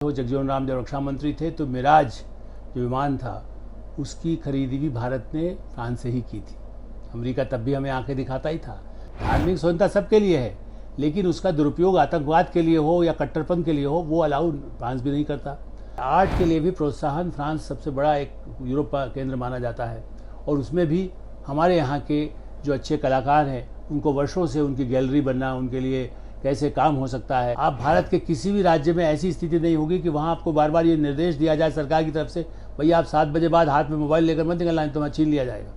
वो जगजीवन राम जब रक्षा मंत्री थे तो मिराज जो विमान था उसकी खरीदी भी भारत ने फ्रांस से ही की थी। अमेरिका तब भी हमें आंखें दिखाता ही था। धार्मिक स्वतंत्रता सबके लिए है, लेकिन उसका दुरुपयोग आतंकवाद के लिए हो या कट्टरपंथ के लिए हो वो अलाउ फ्रांस भी नहीं करता। आर्ट के लिए भी प्रोत्साहन फ्रांस सबसे बड़ा एक यूरोप का केंद्र माना जाता है, और उसमें भी हमारे यहाँ के जो अच्छे कलाकार हैं उनको वर्षों से उनकी गैलरी बनना, उनके लिए कैसे काम हो सकता है। आप भारत के किसी भी राज्य में ऐसी स्थिति नहीं होगी कि वहाँ आपको बार बार ये निर्देश दिया जाए सरकार की तरफ से, भैया आप 7 बजे बाद हाथ में मोबाइल लेकर मत निकलना, तो वहाँ छीन लिया जाएगा।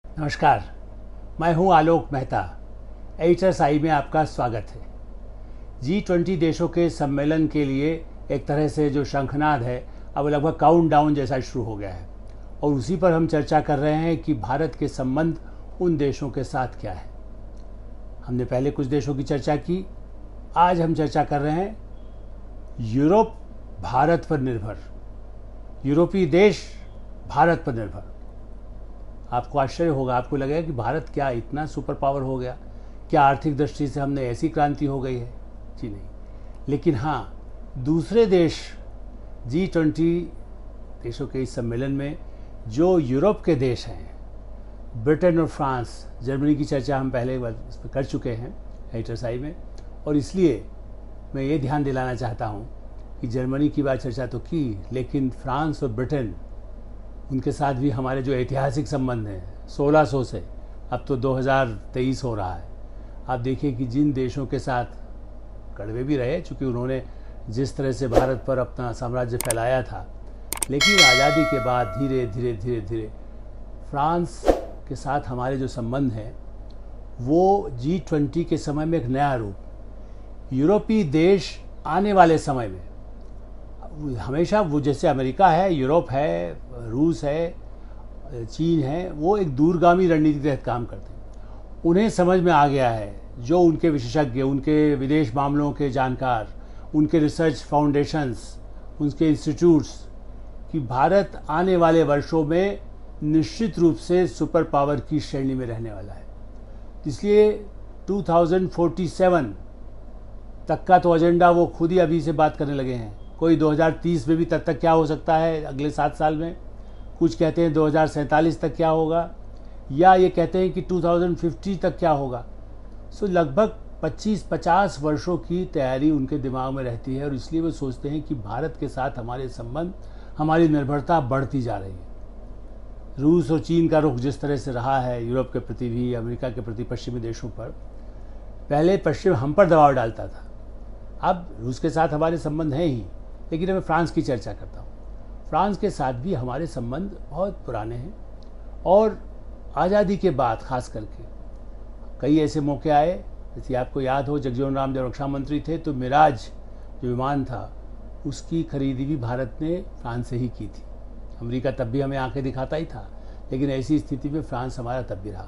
नमस्कार, मैं हूँ आलोक मेहता। एडिटर्स आई में आपका स्वागत है। G20 देशों के सम्मेलन के लिए एक तरह से जो शंखनाद है अब लगभग काउंटडाउन जैसा शुरू हो गया है, और उसी पर हम चर्चा कर रहे हैं कि भारत के संबंध उन देशों के साथ क्या है। हमने पहले कुछ देशों की चर्चा की, आज हम चर्चा कर रहे हैं यूरोप भारत पर निर्भर, यूरोपीय देश भारत पर निर्भर। आपको आश्चर्य होगा, आपको लगेगा कि भारत क्या इतना सुपर पावर हो गया, क्या आर्थिक दृष्टि से हमने ऐसी क्रांति हो गई है? जी नहीं, लेकिन हाँ, दूसरे देश G20 देशों के इस सम्मेलन में जो यूरोप के देश हैं, ब्रिटेन और फ्रांस, जर्मनी की चर्चा हम पहले इस पर कर चुके हैं एडिटरसाई में, और इसलिए मैं ये ध्यान दिलाना चाहता हूँ कि जर्मनी की बात चर्चा तो की, लेकिन फ्रांस और ब्रिटेन, उनके साथ भी हमारे जो ऐतिहासिक संबंध हैं 1600 से, अब तो 2023 हो रहा है। आप देखिए कि जिन देशों के साथ कड़वे भी रहे, चूँकि उन्होंने जिस तरह से भारत पर अपना साम्राज्य फैलाया था, लेकिन आज़ादी के बाद धीरे धीरे धीरे धीरे फ्रांस के साथ हमारे जो संबंध हैं वो G20 के समय में एक नया रूप, यूरोपीय देश आने वाले समय में हमेशा वो, जैसे अमेरिका है, यूरोप है, रूस है, चीन है, वो एक दूरगामी रणनीति के तहत काम करते हैं। उन्हें समझ में आ गया है, जो उनके विशेषज्ञ, उनके विदेश मामलों के जानकार, उनके रिसर्च फाउंडेशंस, उनके इंस्टीट्यूट्स, कि भारत आने वाले वर्षों में निश्चित रूप से सुपर पावर की श्रेणी में रहने वाला है। इसलिए 2047 तक का तो एजेंडा वो खुद ही अभी से बात करने लगे हैं। कोई 2030 में भी तक क्या हो सकता है अगले 7 साल में, कुछ कहते हैं 2047 तक क्या होगा, या ये कहते हैं कि 2050 तक क्या होगा। सो लगभग 25-50 वर्षों की तैयारी उनके दिमाग में रहती है, और इसलिए वो सोचते हैं कि भारत के साथ हमारे संबंध, हमारी निर्भरता बढ़ती जा रही है। रूस और चीन का रुख जिस तरह से रहा है यूरोप के प्रति भी, अमेरिका के प्रति, पश्चिमी देशों पर, पहले पश्चिम हम पर दबाव डालता था, अब रूस के साथ हमारे संबंध हैं ही। लेकिन मैं फ्रांस की चर्चा करता हूँ। फ्रांस के साथ भी हमारे संबंध बहुत पुराने हैं, और आज़ादी के बाद खास करके कई ऐसे मौके आए, जैसे आपको याद हो जगजीवन राम जब रक्षा मंत्री थे तो मिराज जो विमान था उसकी खरीदी भी भारत ने फ्रांस से ही की थी। अमेरिका तब भी हमें आंखें दिखाता ही था, लेकिन ऐसी स्थिति में फ्रांस हमारा तब भी रहा।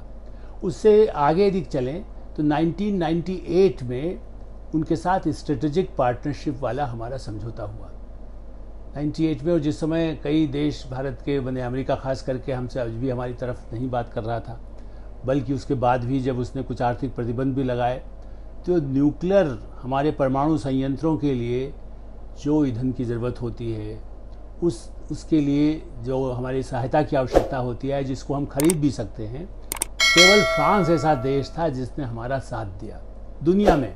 उससे आगे यदि चलें तो 1998 में उनके साथ स्ट्रेटेजिक पार्टनरशिप वाला हमारा समझौता हुआ 98 में, और जिस समय कई देश भारत के बने, अमेरिका खास करके हमसे आज भी हमारी तरफ नहीं बात कर रहा था, बल्कि उसके बाद भी जब उसने कुछ आर्थिक प्रतिबंध भी लगाए, तो न्यूक्लियर हमारे परमाणु संयंत्रों के लिए जो ईंधन की ज़रूरत होती है, उसके लिए जो हमारी सहायता की आवश्यकता होती है, जिसको हम खरीद भी सकते हैं, केवल फ्रांस ऐसा देश था जिसने हमारा साथ दिया। दुनिया में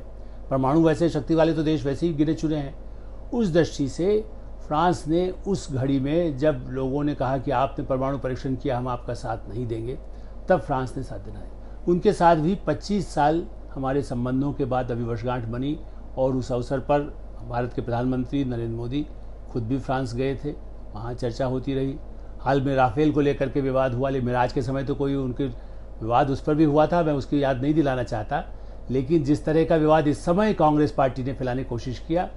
परमाणु वैसे शक्ति वाले तो देश वैसे ही गिने चुने हैं, उस दृष्टि से फ्रांस ने उस घड़ी में जब लोगों ने कहा कि आपने परमाणु परीक्षण किया, हम आपका साथ नहीं देंगे, तब फ्रांस ने साथ देना है। उनके साथ भी 25 साल हमारे संबंधों के बाद अभी वर्षगांठ बनी, और उस अवसर पर भारत के प्रधानमंत्री नरेंद्र मोदी खुद भी फ्रांस गए थे, वहाँ चर्चा होती रही। हाल में राफेल को लेकर के विवाद हुआ, लेकिन मिराज के समय तो कोई उनके विवाद उस पर भी हुआ था, मैं उसकी याद नहीं दिलाना चाहता, लेकिन जिस तरह का विवाद इस समय कांग्रेस पार्टी ने फैलाने की कोशिश किया,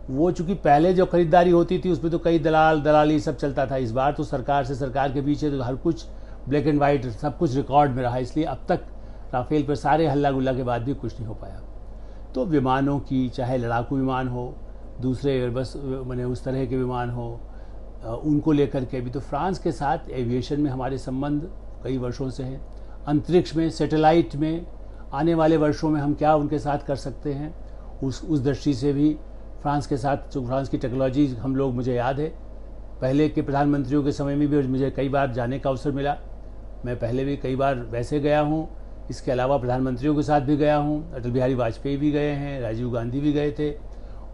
वो चूंकि पहले जो खरीदारी होती थी उसमें तो कई दलाली सब चलता था, इस बार तो सरकार से सरकार के पीछे तो हर कुछ ब्लैक एंड वाइट सब कुछ रिकॉर्ड में रहा, इसलिए अब तक राफेल पर सारे हल्ला गुल्ला के बाद भी कुछ नहीं हो पाया। तो विमानों की, चाहे लड़ाकू विमान हो, दूसरे एयरबस मैंने उस तरह के विमान हो, उनको लेकर के भी तो फ्रांस के साथ एविएशन में हमारे संबंध कई वर्षों से हैं। अंतरिक्ष में, सैटेलाइट में आने वाले वर्षों में हम क्या उनके साथ कर सकते हैं, उस दृष्टि से भी फ्रांस के साथ, जो फ्रांस की टेक्नोलॉजी हम लोग, मुझे याद है पहले के प्रधानमंत्रियों के समय में भी मुझे कई बार जाने का अवसर मिला। मैं पहले भी कई बार वैसे गया हूँ, इसके अलावा प्रधानमंत्रियों के साथ भी गया हूँ, अटल बिहारी वाजपेयी भी गए हैं, राजीव गांधी भी गए थे।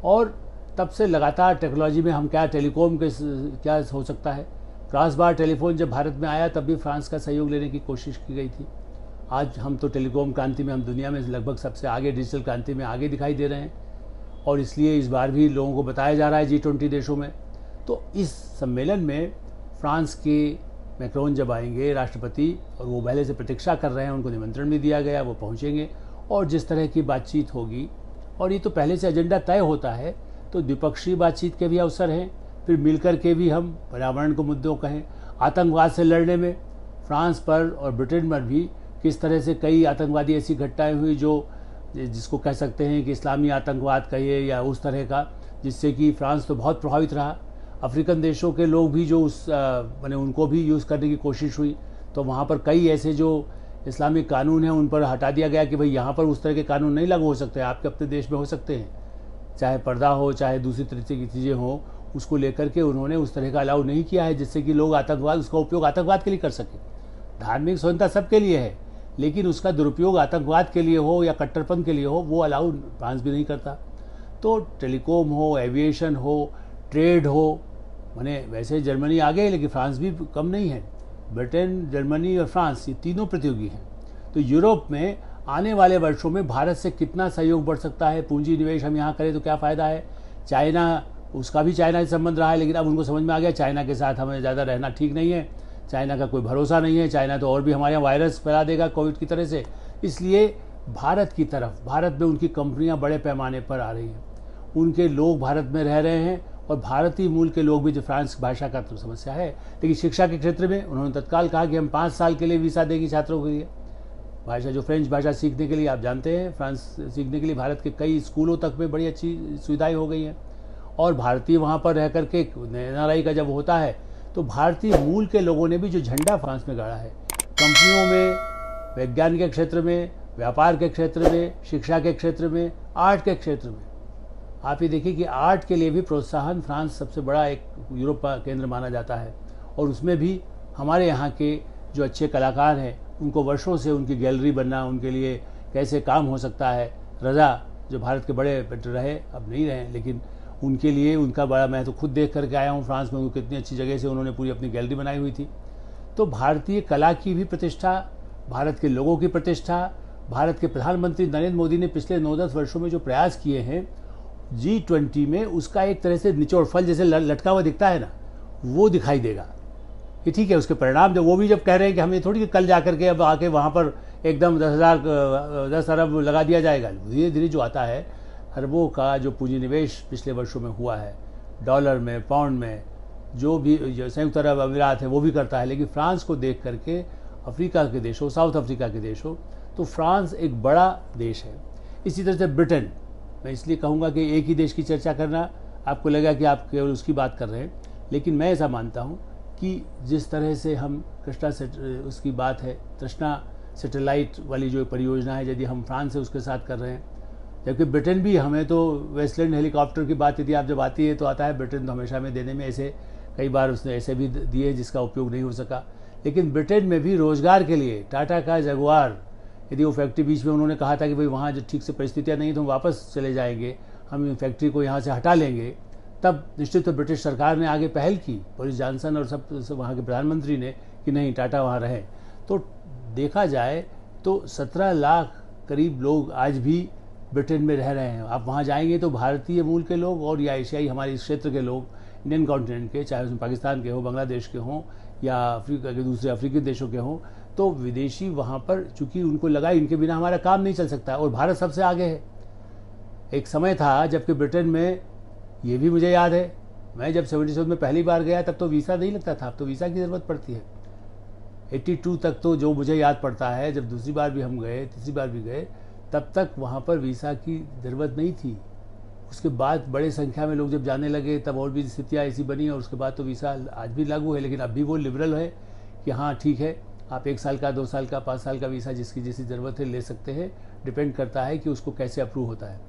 और तब से लगातार टेक्नोलॉजी में हम क्या, टेलीकॉम के क्या हो सकता है। क्रॉस बार टेलीफोन जब भारत में आया तब भी फ्रांस का सहयोग लेने की कोशिश की गई थी। आज हम तो टेलीकॉम क्रांति में, हम दुनिया में लगभग सबसे आगे, डिजिटल क्रांति में आगे दिखाई दे रहे हैं। और इसलिए इस बार भी लोगों को बताया जा रहा है G20 देशों में। तो इस सम्मेलन में फ्रांस के मैक्रोन जब आएंगे राष्ट्रपति, और वो पहले से प्रतीक्षा कर रहे हैं, उनको निमंत्रण भी दिया गया, वो पहुंचेंगे और जिस तरह की बातचीत होगी, और ये तो पहले से एजेंडा तय होता है, तो द्विपक्षीय बातचीत के भी अवसर हैं। फिर मिलकर के भी हम पर्यावरण को मुद्दों कहें, आतंकवाद से लड़ने में फ्रांस पर और ब्रिटेन पर भी किस तरह से कई आतंकवादी ऐसी घटनाएं हुई जो, जिसको कह सकते हैं कि इस्लामी आतंकवाद कहिए या उस तरह का, जिससे कि फ्रांस तो बहुत प्रभावित रहा। अफ्रीकन देशों के लोग भी जो मैंने उनको भी यूज़ करने की कोशिश हुई, तो वहाँ पर कई ऐसे जो इस्लामिक कानून हैं उन पर हटा दिया गया कि भाई यहाँ पर उस तरह के कानून नहीं लागू हो सकते, आपके अपने देश में हो सकते हैं, चाहे पर्दा हो, चाहे दूसरी तरीके की चीज़ें हों, उसको लेकर के उन्होंने उस तरह का अलाउ नहीं किया है, जिससे कि लोग आतंकवाद, उसका उपयोग आतंकवाद के लिए कर सकें। धार्मिक स्वतंत्रता सबके लिए है, लेकिन उसका दुरुपयोग आतंकवाद के लिए हो या कट्टरपंथ के लिए हो, वो अलाउ फ्रांस भी नहीं करता। तो टेलीकॉम हो, एविएशन हो, ट्रेड हो, माने वैसे जर्मनी आगे है लेकिन फ्रांस भी कम नहीं है। ब्रिटेन, जर्मनी और फ्रांस, ये तीनों प्रतियोगी हैं। तो यूरोप में आने वाले वर्षों में भारत से कितना सहयोग बढ़ सकता है, पूंजी निवेश हम यहाँ करें तो क्या फ़ायदा है। चाइना, उसका भी चाइना से संबंध रहा है, लेकिन अब उनको समझ में आ गया चाइना के साथ हमें ज़्यादा रहना ठीक नहीं है, चाइना का कोई भरोसा नहीं है, चाइना तो और भी हमारे यहाँ वायरस फैला देगा कोविड की तरह से। इसलिए भारत की तरफ, भारत में उनकी कंपनियां बड़े पैमाने पर आ रही हैं, उनके लोग भारत में रह रहे हैं, और भारतीय मूल के लोग भी, जो फ्रांस भाषा का तो समस्या है, लेकिन शिक्षा के क्षेत्र में उन्होंने तत्काल कहा कि हम 5 साल के लिए वीज़ा देंगे छात्रों के लिए। भाषा, जो फ्रेंच भाषा सीखने के लिए, आप जानते हैं फ्रांस सीखने के लिए भारत के कई स्कूलों तक में बड़ी अच्छी सुविधाएँ हो गई हैं। और भारतीय वहाँ पर रह करके NRI का जब होता है तो भारतीय मूल के लोगों ने भी जो झंडा फ्रांस में गाड़ा है, कंपनियों में, विज्ञान के क्षेत्र में, व्यापार के क्षेत्र में, शिक्षा के क्षेत्र में, आर्ट के क्षेत्र में, आप ये देखिए कि आर्ट के लिए भी प्रोत्साहन, फ्रांस सबसे बड़ा एक यूरोप का केंद्र माना जाता है, और उसमें भी हमारे यहाँ के जो अच्छे कलाकार हैं उनको वर्षों से उनकी गैलरी बनना, उनके लिए कैसे काम हो सकता है। रजा जो भारत के बड़े रहे, अब नहीं रहे, लेकिन उनके लिए उनका बड़ा, मैं तो खुद देख करके आया हूँ फ्रांस में, कितनी अच्छी जगह से उन्होंने पूरी अपनी गैलरी बनाई हुई थी। तो भारतीय कला की भी प्रतिष्ठा, भारत के लोगों की प्रतिष्ठा, भारत के प्रधानमंत्री नरेंद्र मोदी ने पिछले 9-10 वर्षों में जो प्रयास किए हैं G20 में, उसका एक तरह से निचोड़ फल जैसे लटका हुआ दिखता है ना, वो दिखाई देगा कि ठीक है, उसके परिणाम जब वो भी जब कह रहे हैं कि हमें थोड़ी कल जा करके अब आके वहाँ पर एकदम 10 अरब लगा दिया जाएगा। धीरे धीरे जो आता है, अरबों का जो पूंजी निवेश पिछले वर्षों में हुआ है, डॉलर में, पाउंड में, जो भी संयुक्त अरब अमीरात है वो भी करता है, लेकिन फ्रांस को देख करके अफ्रीका के देशों, साउथ अफ्रीका के देशों, तो फ्रांस एक बड़ा देश है। इसी तरह से ब्रिटेन, मैं इसलिए कहूँगा कि एक ही देश की चर्चा करना, आपको लगा कि आप केवल उसकी बात कर रहे हैं, लेकिन मैं ऐसा मानता हूँ कि जिस तरह से हम कृष्णा से उसकी बात है, तृष्णा सैटेलाइट वाली जो परियोजना है, यदि हम फ्रांस से उसके साथ कर रहे हैं, जबकि ब्रिटेन भी, हमें तो वेस्टलैंड हेलीकॉप्टर की बात यदि आप जब आती है तो आता है, ब्रिटेन तो हमेशा में देने में ऐसे कई बार उसने ऐसे भी दिए जिसका उपयोग नहीं हो सका। लेकिन ब्रिटेन में भी रोजगार के लिए टाटा का जगुआर, यदि वो फैक्ट्री बीच में उन्होंने कहा था कि भाई वहाँ जो ठीक से परिस्थितियाँ नहीं तो हम वापस चले जाएंगे, हम फैक्ट्री को यहाँ से हटा लेंगे, तब निश्चित तो ब्रिटिश सरकार ने आगे पहल की, बोरिस जॉनसन और सब वहाँ के प्रधानमंत्री ने, कि नहीं टाटा वहाँ रहे। तो देखा जाए तो 17 लाख करीब लोग आज भी ब्रिटेन में रह रहे हैं। आप वहाँ जाएंगे तो भारतीय मूल के लोग और या एशियाई हमारे इस क्षेत्र के लोग, इंडियन कॉन्टिनेंट के, चाहे उसमें पाकिस्तान के हों, बांग्लादेश के हों या अफ्रीका के दूसरे अफ्रीकी देशों के हों, तो विदेशी वहाँ पर, चूँकि उनको लगा इनके बिना हमारा काम नहीं चल सकता, और भारत सबसे आगे है। एक समय था जबकि ब्रिटेन में, ये भी मुझे याद है, मैं जब 77 में पहली बार गया तब तो वीज़ा नहीं लगता था, अब तो वीज़ा की ज़रूरत पड़ती है। 82 तक तो जो मुझे याद पड़ता है, जब दूसरी बार भी हम गए, तीसरी बार भी गए, तब तक वहाँ पर वीज़ा की ज़रूरत नहीं थी। उसके बाद बड़े संख्या में लोग जब जाने लगे तब और भी स्थितियाँ ऐसी बनी, और उसके बाद तो वीज़ा आज भी लागू है, लेकिन अब भी वो लिबरल है कि हाँ ठीक है, आप 1 साल का, 2 साल का, 5 साल का वीज़ा जिसकी जैसी ज़रूरत है ले सकते हैं। डिपेंड करता है कि उसको कैसे अप्रूव होता है।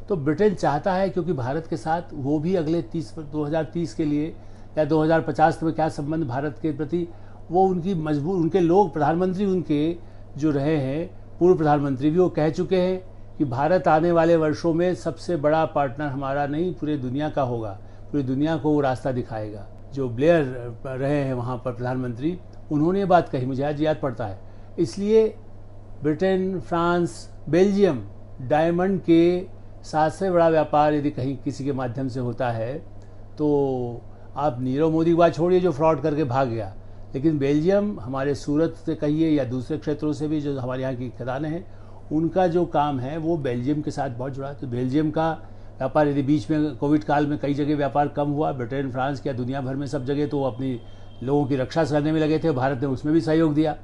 तो ब्रिटेन चाहता है, क्योंकि भारत के साथ वो भी अगले 2030 के लिए या 2050 में क्या संबंध भारत के प्रति, वो उनकी मजबूर, उनके लोग, प्रधानमंत्री उनके जो रहे हैं, पूर्व प्रधानमंत्री भी वो कह चुके हैं कि भारत आने वाले वर्षों में सबसे बड़ा पार्टनर हमारा नहीं पूरे दुनिया का होगा, पूरी दुनिया को वो रास्ता दिखाएगा। जो ब्लेयर रहे हैं वहाँ पर प्रधानमंत्री, उन्होंने ये बात कही, मुझे आज याद पड़ता है। इसलिए ब्रिटेन, फ्रांस, बेल्जियम डायमंड के सबसे बड़ा व्यापार यदि कहीं किसी के माध्यम से होता है, तो आप नीरव मोदी की बात छोड़िए जो फ्रॉड करके भाग गया, लेकिन बेल्जियम हमारे सूरत से कहिए या दूसरे क्षेत्रों से भी जो हमारे यहाँ की खदानें हैं, उनका जो काम है वो बेल्जियम के साथ बहुत जुड़ा है। तो बेल्जियम का व्यापार, यदि बीच में कोविड काल में कई जगह व्यापार कम हुआ, ब्रिटेन, फ्रांस क्या दुनिया भर में सब जगह, तो वो अपनी लोगों की रक्षा करने में लगे थे, भारत ने उसमें भी सहयोग दिया।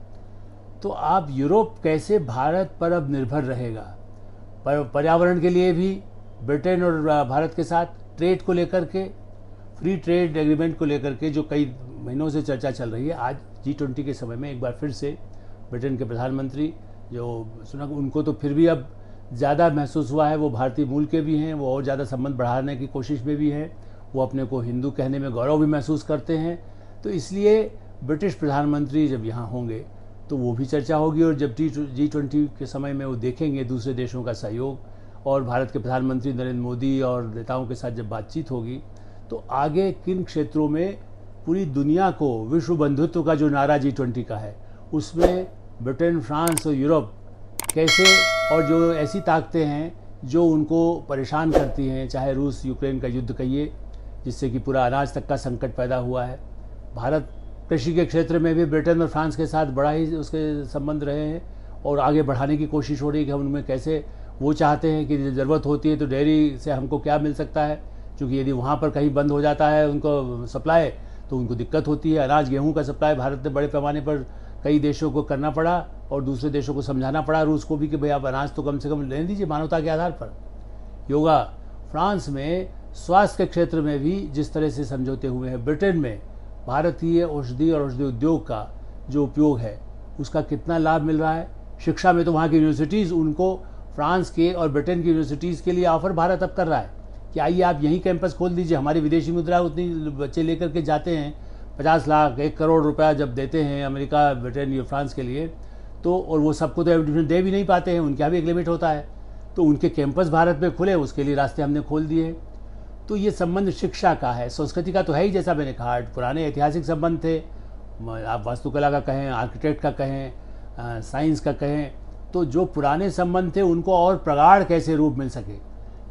तो आप यूरोप कैसे भारत पर अब निर्भर रहेगा, पर पर्यावरण के लिए भी ब्रिटेन और भारत के साथ ट्रेड को लेकर के, फ्री ट्रेड एग्रीमेंट को लेकर के जो कई महीनों से चर्चा चल रही है, आज G20 के समय में एक बार फिर से ब्रिटेन के प्रधानमंत्री जो सुना, उनको तो फिर भी अब ज़्यादा महसूस हुआ है, वो भारतीय मूल के भी हैं, वो और ज़्यादा संबंध बढ़ाने की कोशिश में भी हैं, वो अपने को हिंदू कहने में गौरव भी महसूस करते हैं। तो इसलिए ब्रिटिश प्रधानमंत्री जब यहाँ होंगे तो वो भी चर्चा होगी, और जब G20 के समय में वो देखेंगे दूसरे देशों का सहयोग, और भारत के प्रधानमंत्री नरेंद्र मोदी और नेताओं के साथ जब बातचीत होगी, तो आगे किन क्षेत्रों में पूरी दुनिया को विश्व बंधुत्व का जो नारा G20 का है, उसमें ब्रिटेन, फ्रांस और यूरोप कैसे, और जो ऐसी ताकतें हैं जो उनको परेशान करती हैं, चाहे रूस यूक्रेन का युद्ध कहिए जिससे कि पूरा अनाज तक का संकट पैदा हुआ है। भारत कृषि के क्षेत्र में भी ब्रिटेन और फ्रांस के साथ बड़ा ही उसके संबंध रहे हैं, और आगे बढ़ाने की कोशिश हो रही है कि हम उनमें कैसे, वो चाहते हैं कि ज़रूरत होती है तो डेयरी से हमको क्या मिल सकता है, क्योंकि यदि वहाँ पर कहीं बंद हो जाता है उनको सप्लाई, तो उनको दिक्कत होती है। अनाज, गेहूँ का सप्लाई भारत ने बड़े पैमाने पर कई देशों को करना पड़ा, और दूसरे देशों को समझाना पड़ा, रूस को भी, कि भाई आप अनाज तो कम से कम लेने दीजिए मानवता के आधार पर। योगा, फ्रांस में स्वास्थ्य के क्षेत्र में भी जिस तरह से समझौते हुए हैं, ब्रिटेन में भारतीय औषधि और औषधि उद्योग का जो उपयोग है उसका कितना लाभ मिल रहा है। शिक्षा में तो वहाँ की यूनिवर्सिटीज़ उनको फ्रांस के और ब्रिटेन की यूनिवर्सिटीज़ के लिए ऑफर भारत अब कर रहा है कि आइए आप यहीं कैंपस खोल दीजिए, हमारी विदेशी मुद्रा उतनी बच्चे लेकर के जाते हैं, 50 लाख 1 करोड़ रुपया जब देते हैं अमेरिका, ब्रिटेन या फ्रांस के लिए, तो और वो सबको तो एडमिशन दे भी नहीं पाते हैं, उनका भी एक लिमिट होता है, तो उनके कैंपस भारत में खुले, उसके लिए रास्ते हमने खोल दिए हैं। तो ये संबंध शिक्षा का है, संस्कृति का तो है ही, जैसा मैंने कहा पुराने ऐतिहासिक संबंध थे, आप वास्तुकला का कहें, आर्किटेक्ट का कहें, साइंस का कहें, तो जो पुराने संबंध थे उनको और प्रगाढ़ कैसे रूप मिल सके।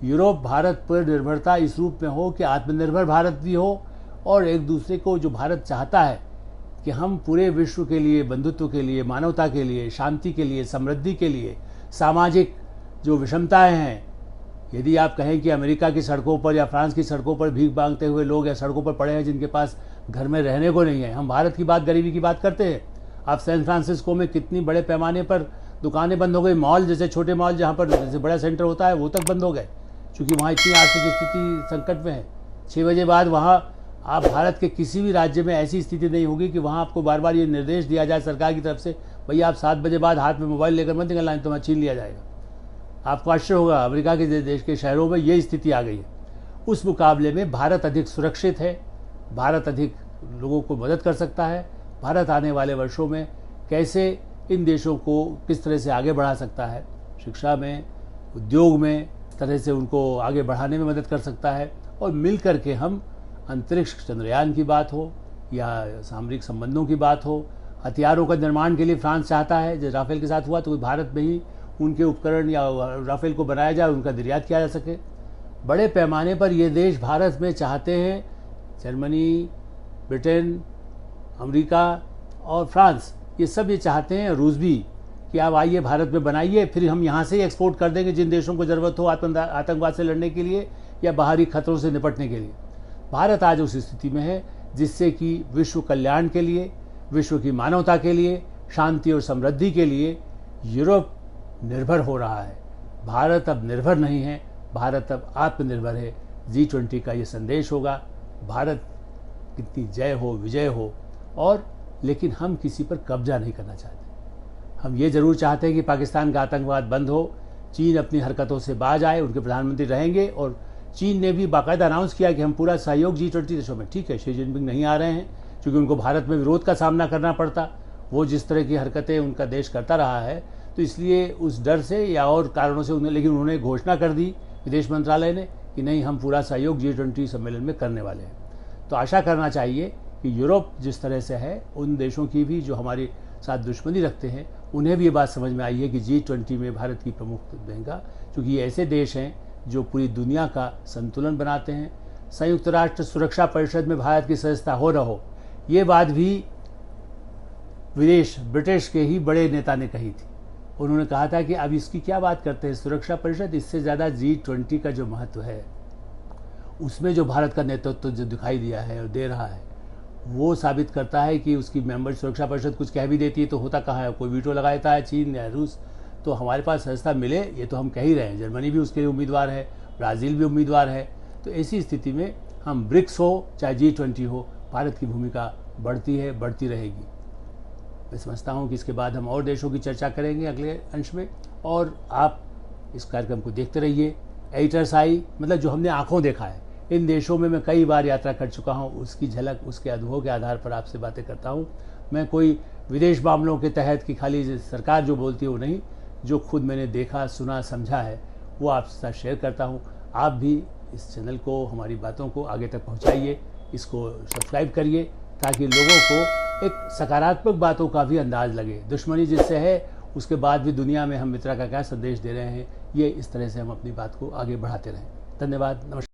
यूरोप भारत पर निर्भरता इस रूप में हो कि आत्मनिर्भर भारत भी हो, और एक दूसरे को, जो भारत चाहता है कि हम पूरे विश्व के लिए, बंधुत्व के लिए, मानवता के लिए, शांति के लिए, समृद्धि के लिए, सामाजिक जो विषमताएं हैं, यदि आप कहें कि अमेरिका की सड़कों पर या फ्रांस की सड़कों पर भीख मांगते हुए लोग या सड़कों पर पड़े हैं जिनके पास घर में रहने को नहीं है, हम भारत की बात, गरीबी की बात करते हैं। आप सैन फ्रांसिस्को में कितनी बड़े पैमाने पर दुकानें बंद हो गई, मॉल जैसे छोटे मॉल जहाँ पर जैसे बड़ा सेंटर होता है वो तक बंद हो गए, क्योंकि वहाँ इतनी आर्थिक स्थिति संकट में है। 6 बजे बाद वहाँ आप भारत के किसी भी राज्य में ऐसी स्थिति नहीं होगी कि वहाँ आपको बार बार ये निर्देश दिया जाए सरकार की तरफ से, भैया आप 7 बजे बाद हाथ में मोबाइल लेकर मत निकलना, तो वहाँ छीन लिया जाएगा। आपको आश्चर्य होगा, अमेरिका के देश के शहरों में ये स्थिति आ गई है। उस मुकाबले में भारत अधिक सुरक्षित है, भारत अधिक लोगों को मदद कर सकता है। भारत आने वाले वर्षों में कैसे इन देशों को किस तरह से आगे बढ़ा सकता है, शिक्षा में, उद्योग में, तरह से उनको आगे बढ़ाने में मदद कर सकता है, और मिल कर के हम अंतरिक्ष चंद्रयान की बात हो या सामरिक संबंधों की बात हो, हथियारों का निर्माण के लिए फ्रांस चाहता है, जैसे राफेल के साथ हुआ, तो भारत में ही उनके उपकरण या राफेल को बनाया जाए, उनका निर्यात किया जा सके। बड़े पैमाने पर ये देश भारत में चाहते हैं, जर्मनी, ब्रिटेन, अमेरिका और फ्रांस, ये सब ये चाहते हैं, रूस भी, कि आप आइए भारत में बनाइए, फिर हम यहाँ से ही एक्सपोर्ट कर देंगे जिन देशों को ज़रूरत हो आतंकवाद से लड़ने के लिए या बाहरी खतरों से निपटने के लिए। भारत आज उस स्थिति में है जिससे कि विश्व कल्याण के लिए, विश्व की मानवता के लिए, शांति और समृद्धि के लिए यूरोप निर्भर हो रहा है। भारत अब निर्भर नहीं है, भारत अब आत्मनिर्भर है। G20 का ये संदेश होगा, भारत कितनी जय हो, विजय हो, और लेकिन हम किसी पर कब्जा नहीं करना चाहते। हम ये ज़रूर चाहते हैं कि पाकिस्तान का आतंकवाद बंद हो, चीन अपनी हरकतों से बाज आए, उनके प्रधानमंत्री रहेंगे। और चीन ने भी बाकायदा अनाउंस किया कि हम पूरा सहयोग G20 देशों में, ठीक है शी जिनपिंग नहीं आ रहे हैं क्योंकि उनको भारत में विरोध का सामना करना पड़ता, वो जिस तरह की हरकतें उनका देश करता रहा है, तो इसलिए उस डर से या और कारणों से उन्हें, लेकिन उन्होंने घोषणा कर दी विदेश मंत्रालय ने कि नहीं, हम पूरा सहयोग G20 सम्मेलन में करने वाले हैं। तो आशा करना चाहिए कि यूरोप जिस तरह से है, उन देशों की भी जो हमारे साथ दुश्मनी रखते हैं, उन्हें भी ये बात समझ में आई है कि G20 में भारत की प्रमुख भूमिका, क्योंकि ये ऐसे देश हैं जो पूरी दुनिया का संतुलन बनाते हैं। संयुक्त राष्ट्र सुरक्षा परिषद में भारत की सदस्यता हो न हो, ये बात भी ब्रिटिश के ही बड़े नेता ने कही थी। उन्होंने कहा था कि अब इसकी क्या बात करते हैं सुरक्षा परिषद, इससे ज़्यादा G20 का जो महत्व है, उसमें जो भारत का नेतृत्व जो दिखाई दिया है और दे रहा है, वो साबित करता है कि उसकी मेंबर सुरक्षा परिषद कुछ कह भी देती है तो होता कहाँ है, कोई वीटो लगा देता है चीन या रूस। तो हमारे पास सदस्यता मिले, ये तो हम कह ही रहे हैं। जर्मनी भी उसके लिए उम्मीदवार है, ब्राज़ील भी उम्मीदवार है। तो ऐसी स्थिति में हम ब्रिक्स हो चाहे G20 हो, भारत की भूमिका बढ़ती है, बढ़ती रहेगी। मैं समझता हूँ कि इसके बाद हम और देशों की चर्चा करेंगे अगले अंश में, और आप इस कार्यक्रम को देखते रहिए। एडिटर्स आई मतलब जो हमने आंखों देखा है, इन देशों में मैं कई बार यात्रा कर चुका हूँ, उसकी झलक, उसके अनुभव के आधार पर आपसे बातें करता हूँ। मैं कोई विदेश मामलों के तहत कि खाली सरकार जो बोलती है वो नहीं, जो खुद मैंने देखा, सुना, समझा है, वो आपके साथ शेयर करता हूँ। आप भी इस चैनल को, हमारी बातों को आगे तक पहुँचाइए, इसको सब्सक्राइब करिए, ताकि लोगों को एक सकारात्मक बातों का भी अंदाज़ लगे। दुश्मनी जिससे है, उसके बाद भी दुनिया में हम मित्रता का क्या संदेश दे रहे हैं, ये इस तरह से हम अपनी बात को आगे बढ़ाते रहें। धन्यवाद, नमस्कार।